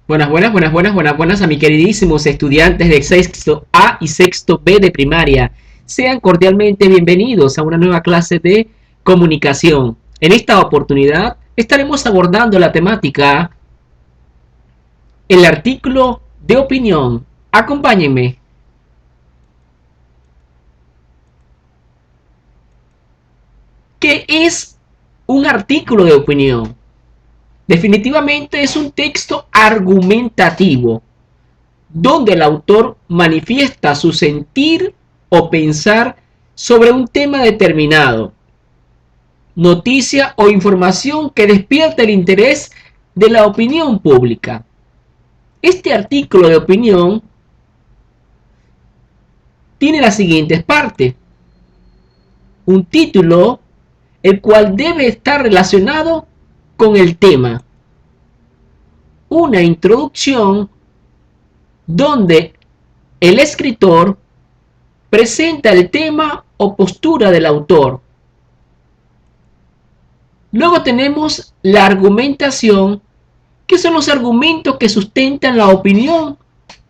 Buenas a mis queridísimos estudiantes de sexto A y sexto B de primaria. Sean cordialmente bienvenidos a una nueva clase de comunicación. En esta oportunidad estaremos abordando la temática el artículo de opinión. Acompáñenme. ¿Qué es un artículo de opinión? Definitivamente es un texto argumentativo donde el autor manifiesta su sentir o pensar sobre un tema determinado, noticia o información que despierta el interés de la opinión pública. Este artículo de opinión tiene las siguientes partes. Un título, el cual debe estar relacionado con el tema. Una introducción donde el escritor presenta el tema o postura del autor. Luego tenemos la argumentación, que son los argumentos que sustentan la opinión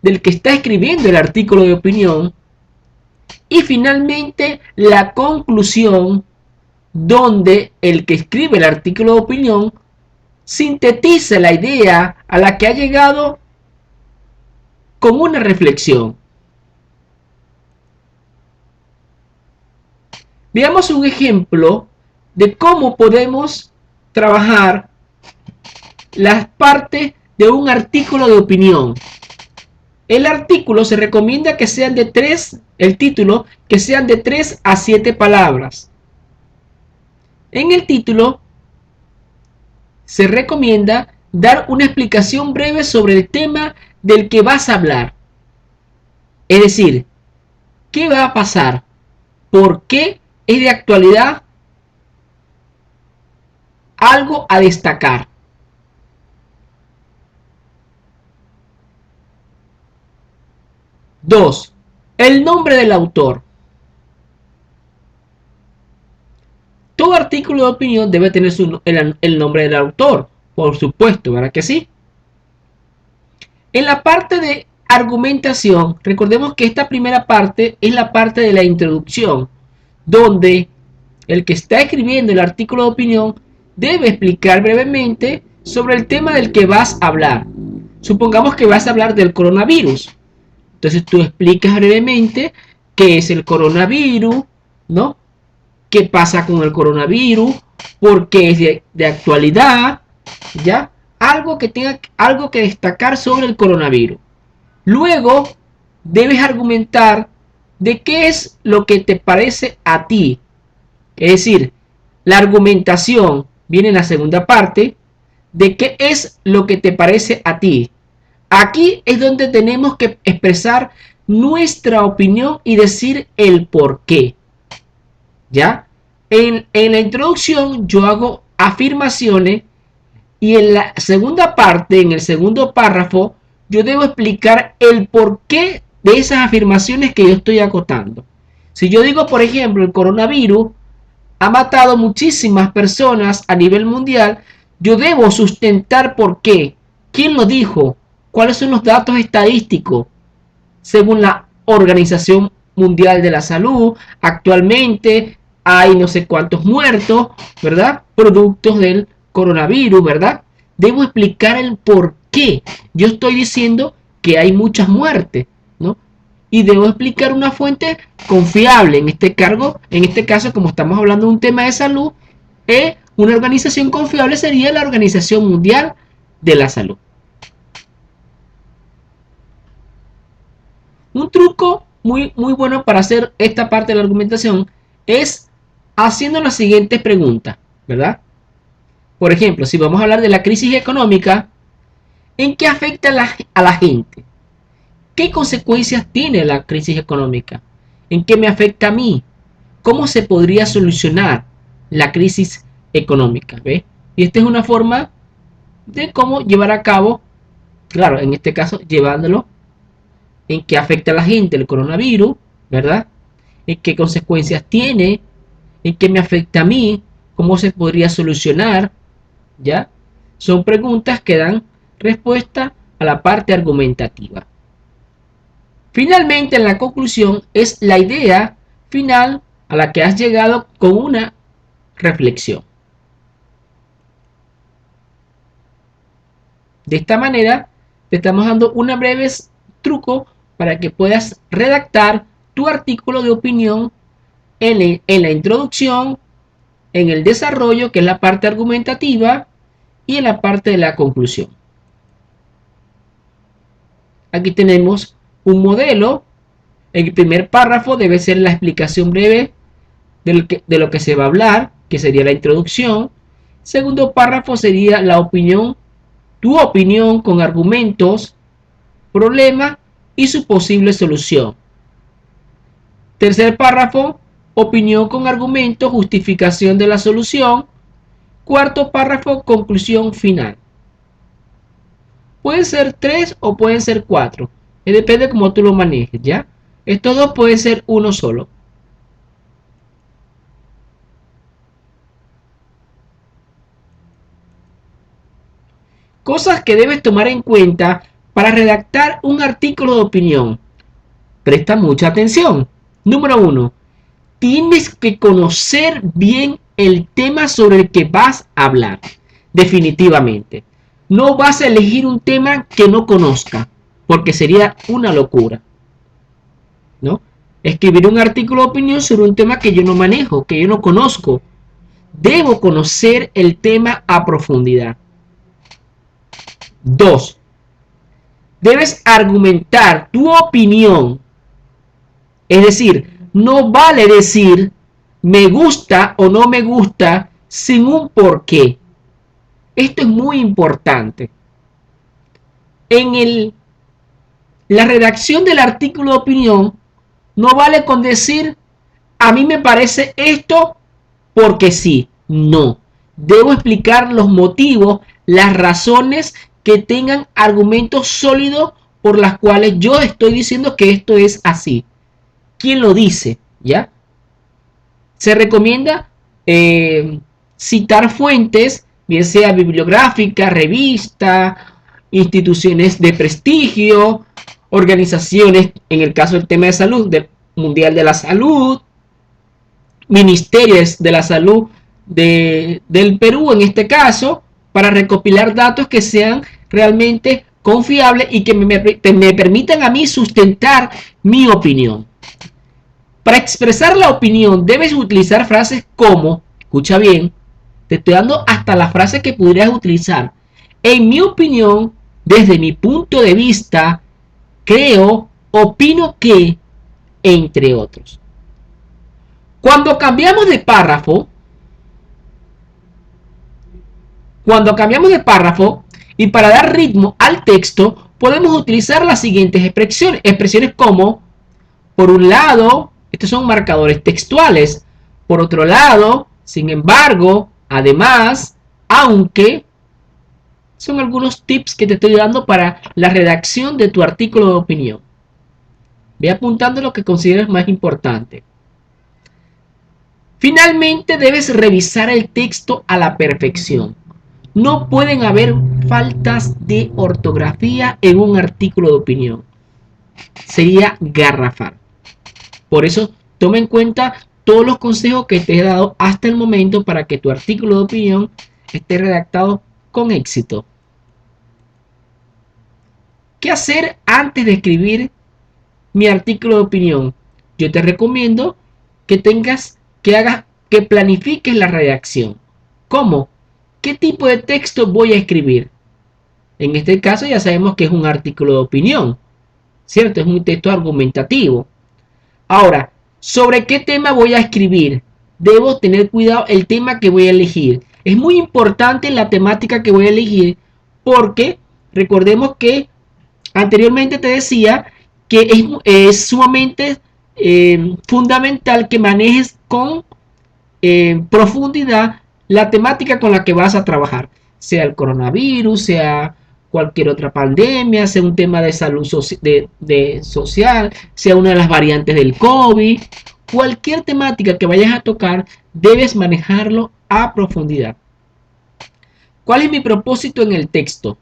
del que está escribiendo el artículo de opinión. Y finalmente la conclusión, donde el que escribe el artículo de opinión sintetiza la idea a la que ha llegado con una reflexión. Veamos un ejemplo de cómo podemos trabajar las partes de un artículo de opinión. El artículo se recomienda que sean de 3, el título, que sean de 3 a 7 palabras. En el título se recomienda dar una explicación breve sobre el tema del que vas a hablar. Es decir, ¿qué va a pasar? ¿Por qué es de actualidad? Algo a destacar. Dos, el nombre del autor. Todo artículo de opinión debe tener el nombre del autor, por supuesto, ¿verdad que sí? En la parte de argumentación, recordemos que esta primera parte es la parte de la introducción, donde el que está escribiendo el artículo de opinión debe explicar brevemente sobre el tema del que vas a hablar. Supongamos que vas a hablar del coronavirus. Entonces tú explicas brevemente qué es el coronavirus, ¿no? ¿Qué pasa con el coronavirus? ¿Por qué es de actualidad? ¿Ya? Algo que tenga algo que destacar sobre el coronavirus. Luego debes argumentar de qué es lo que te parece a ti. Es decir, la argumentación viene en la segunda parte de qué es lo que te parece a ti. Aquí es donde tenemos que expresar nuestra opinión y decir el por qué. ¿Ya? En la introducción yo hago afirmaciones y en la segunda parte, en el segundo párrafo, yo debo explicar el porqué de esas afirmaciones que yo estoy acotando. Si yo digo, por ejemplo, el coronavirus ha matado muchísimas personas a nivel mundial, yo debo sustentar por qué. ¿Quién lo dijo? ¿Cuáles son los datos estadísticos? Según la Organización Mundial de la Salud, actualmente hay no sé cuántos muertos, ¿verdad? Productos del coronavirus, ¿verdad? Debo explicar el por qué. Yo estoy diciendo que hay muchas muertes, ¿no? Y debo explicar una fuente confiable. En este caso, como estamos hablando de un tema de salud, una organización confiable sería la Organización Mundial de la Salud. Un truco muy bueno para hacer esta parte de la argumentación es haciendo las siguientes preguntas, ¿verdad? Por ejemplo, si vamos a hablar de la crisis económica, ¿en qué afecta a la gente? ¿Qué consecuencias tiene la crisis económica? ¿En qué me afecta a mí? ¿Cómo se podría solucionar la crisis económica? ¿Ve? Y esta es una forma de cómo llevar a cabo, claro, en este caso, llevándolo en qué afecta a la gente el coronavirus, ¿verdad? En qué consecuencias tiene, en qué me afecta a mí, cómo se podría solucionar, ¿ya? Son preguntas que dan respuesta a la parte argumentativa. Finalmente, en la conclusión es la idea final a la que has llegado con una reflexión. De esta manera, te estamos dando un breve truco para que puedas redactar tu artículo de opinión en la introducción, en el desarrollo, que es la parte argumentativa, y en la parte de la conclusión. Aquí tenemos un modelo. El primer párrafo debe ser la explicación breve de lo que se va a hablar, que sería la introducción. Segundo párrafo sería la opinión, tu opinión con argumentos, problema y su posible solución. Tercer párrafo, opinión con argumentos, justificación de la solución. Cuarto párrafo, conclusión final. Pueden ser 3 o pueden ser 4. Depende de cómo tú lo manejes, ¿ya? Estos dos pueden ser uno solo. Cosas que debes tomar en cuenta para redactar un artículo de opinión. Presta mucha atención. Número 1. Tienes que conocer bien el tema sobre el que vas a hablar. Definitivamente. No vas a elegir un tema que no conozca, porque sería una locura, ¿no? Escribir un artículo de opinión sobre un tema que yo no manejo, que yo no conozco. Debo conocer el tema a profundidad. 2. Debes argumentar tu opinión. Es decir, no vale decir me gusta o no me gusta sin un porqué. Esto es muy importante. En la redacción del artículo de opinión, no vale con decir a mí me parece esto porque sí. No. Debo explicar los motivos, las razones que tengan argumentos sólidos por las cuales yo estoy diciendo que esto es así. ¿Quién lo dice? ¿Ya? Se recomienda citar fuentes, bien sea bibliográfica, revista, instituciones de prestigio, organizaciones, en el caso del tema de salud, del Mundial de la Salud, ministerios de la salud del Perú, en este caso, para recopilar datos que sean realmente confiables y que me permitan a mí sustentar mi opinión. Para expresar la opinión debes utilizar frases como, escucha bien, te estoy dando hasta la frase que podrías utilizar. En mi opinión, desde mi punto de vista, creo, opino que, entre otros. Cuando cambiamos de párrafo y para dar ritmo al texto, podemos utilizar las siguientes expresiones. Expresiones como, por un lado, estos son marcadores textuales. Por otro lado, sin embargo, además, aunque, son algunos tips que te estoy dando para la redacción de tu artículo de opinión. Ve apuntando lo que consideres más importante. Finalmente, debes revisar el texto a la perfección. No pueden haber faltas de ortografía en un artículo de opinión. Sería garrafal. Por eso, toma en cuenta todos los consejos que te he dado hasta el momento para que tu artículo de opinión esté redactado con éxito. ¿Qué hacer antes de escribir mi artículo de opinión? Yo te recomiendo que que planifiques la redacción. ¿Cómo? ¿Qué tipo de texto voy a escribir? En este caso ya sabemos que es un artículo de opinión, ¿cierto? Es un texto argumentativo. Ahora, ¿sobre qué tema voy a escribir? Debo tener cuidado el tema que voy a elegir. Es muy importante la temática que voy a elegir porque recordemos que anteriormente te decía que es sumamente fundamental que manejes con profundidad la temática con la que vas a trabajar. Sea el coronavirus, sea cualquier otra pandemia, sea un tema de salud social, sea una de las variantes del COVID, cualquier temática que vayas a tocar, debes manejarlo a profundidad. ¿Cuál es mi propósito en el texto?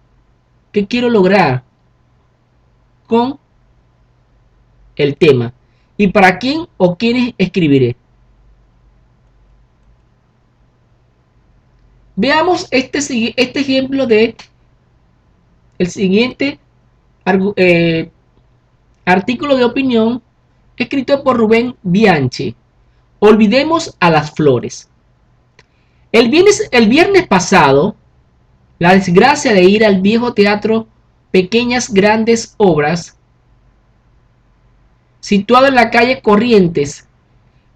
¿Qué quiero lograr? con el tema y para quién o quiénes escribiré. Veamos este ejemplo de el siguiente artículo de opinión escrito por Rubén Bianchi. Olvidemos a las flores. El viernes pasado, la desgracia de ir al viejo teatro Pequeñas Grandes Obras, situado en la calle Corrientes.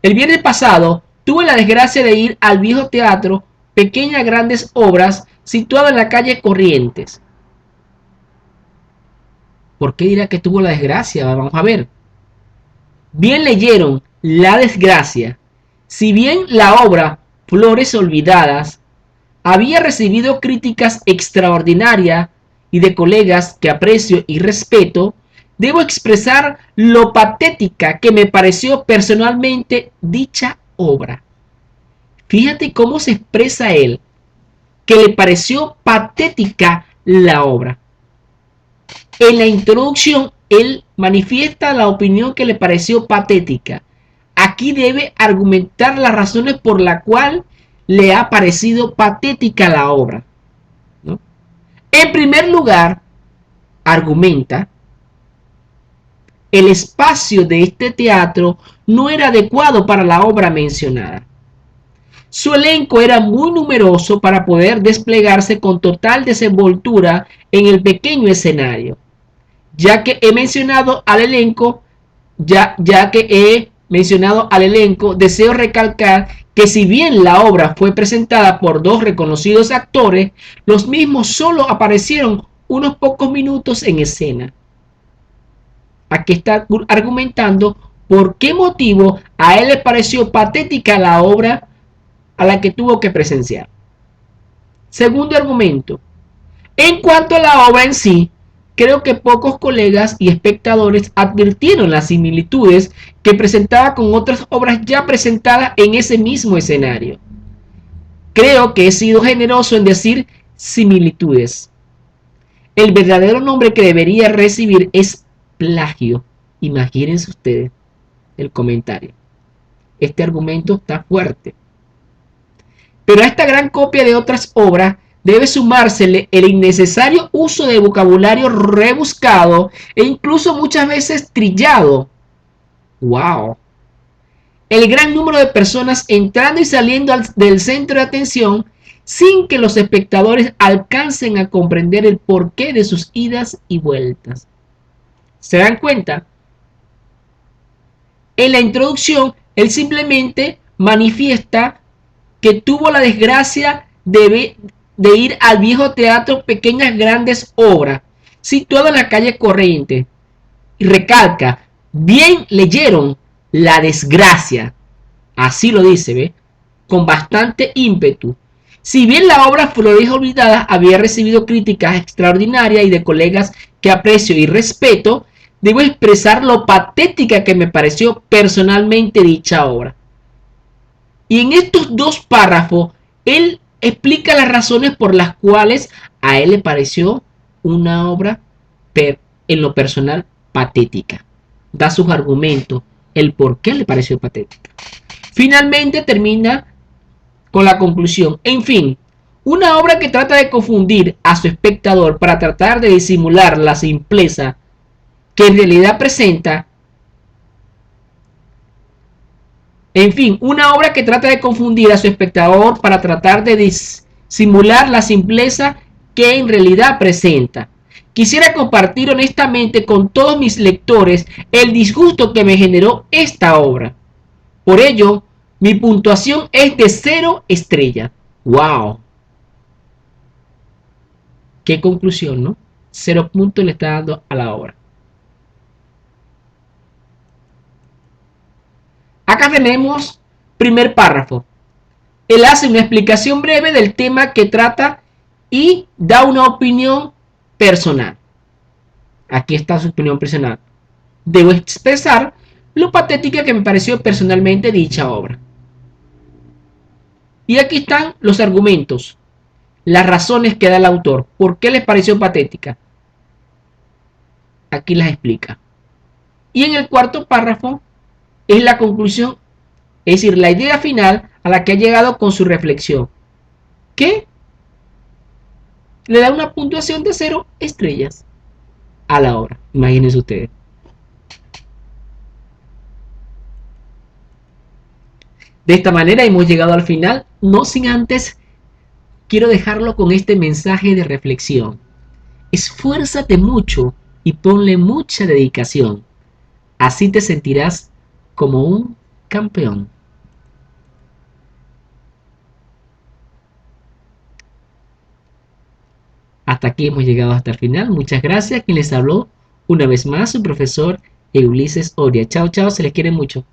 El viernes pasado tuve la desgracia de ir al viejo teatro Pequeñas Grandes Obras, situado en la calle Corrientes. ¿Por qué dirá que tuvo la desgracia? Vamos a ver. Bien leyeron la desgracia. Si bien la obra Flores Olvidadas había recibido críticas extraordinarias y de colegas que aprecio y respeto, debo expresar lo patética que me pareció personalmente dicha obra. Fíjate cómo se expresa él, que le pareció patética la obra. En la introducción, él manifiesta la opinión que le pareció patética. Aquí debe argumentar las razones por las cuales le ha parecido patética la obra, ¿no? En primer lugar, argumenta, el espacio de este teatro no era adecuado para la obra mencionada. Su elenco era muy numeroso para poder desplegarse con total desenvoltura en el pequeño escenario. Ya que he mencionado al elenco, deseo recalcar que si bien la obra fue presentada por dos reconocidos actores, los mismos solo aparecieron unos pocos minutos en escena. Aquí está argumentando por qué motivo a él le pareció patética la obra a la que tuvo que presenciar. Segundo argumento. En cuanto a la obra en sí, creo que pocos colegas y espectadores advirtieron las similitudes que presentaba con otras obras ya presentadas en ese mismo escenario. Creo que he sido generoso en decir similitudes. El verdadero nombre que debería recibir es plagio. Imagínense ustedes el comentario. Este argumento está fuerte. Pero a esta gran copia de otras obras debe sumársele el innecesario uso de vocabulario rebuscado e incluso muchas veces trillado. ¡Wow! El gran número de personas entrando y saliendo del centro de atención sin que los espectadores alcancen a comprender el porqué de sus idas y vueltas. ¿Se dan cuenta? En la introducción, él simplemente manifiesta que tuvo la desgracia de ir al viejo teatro Pequeñas Grandes Obras, situado en la calle Corrientes. Y recalca, bien leyeron la desgracia. Así lo dice, ¿ve? Con bastante ímpetu. Si bien la obra Flores Olvidadas había recibido críticas extraordinarias y de colegas que aprecio y respeto, debo expresar lo patética que me pareció personalmente dicha obra. Y en estos dos párrafos, él explica las razones por las cuales a él le pareció una obra en lo personal patética. Da sus argumentos, el por qué le pareció patética. Finalmente termina con la conclusión. En fin, una obra que trata de confundir a su espectador para tratar de disimular la simpleza que en realidad presenta. En fin, una obra que trata de confundir a su espectador para tratar de disimular la simpleza que en realidad presenta. Quisiera compartir honestamente con todos mis lectores el disgusto que me generó esta obra. Por ello, mi puntuación es de 0 estrellas. ¡Wow! Qué conclusión, ¿no? 0 puntos le está dando a la obra. Acá tenemos primer párrafo. Él hace una explicación breve del tema que trata y da una opinión personal. Aquí está su opinión personal. Debo expresar lo patética que me pareció personalmente dicha obra. Y aquí están los argumentos, las razones que da el autor. ¿Por qué les pareció patética? aquí las explica. Y en el cuarto párrafo es la conclusión, es decir, la idea final a la que ha llegado con su reflexión, que le da una puntuación de 0 estrellas a la obra. Imagínense ustedes. De esta manera hemos llegado al final, no sin antes quiero dejarlo con este mensaje de reflexión. Esfuérzate mucho y ponle mucha dedicación. Así te sentirás como un campeón. Hasta aquí hemos llegado hasta el final. Muchas gracias. Quien les habló una vez más, su profesor Ulises Oria. Chao, chao, se les quiere mucho.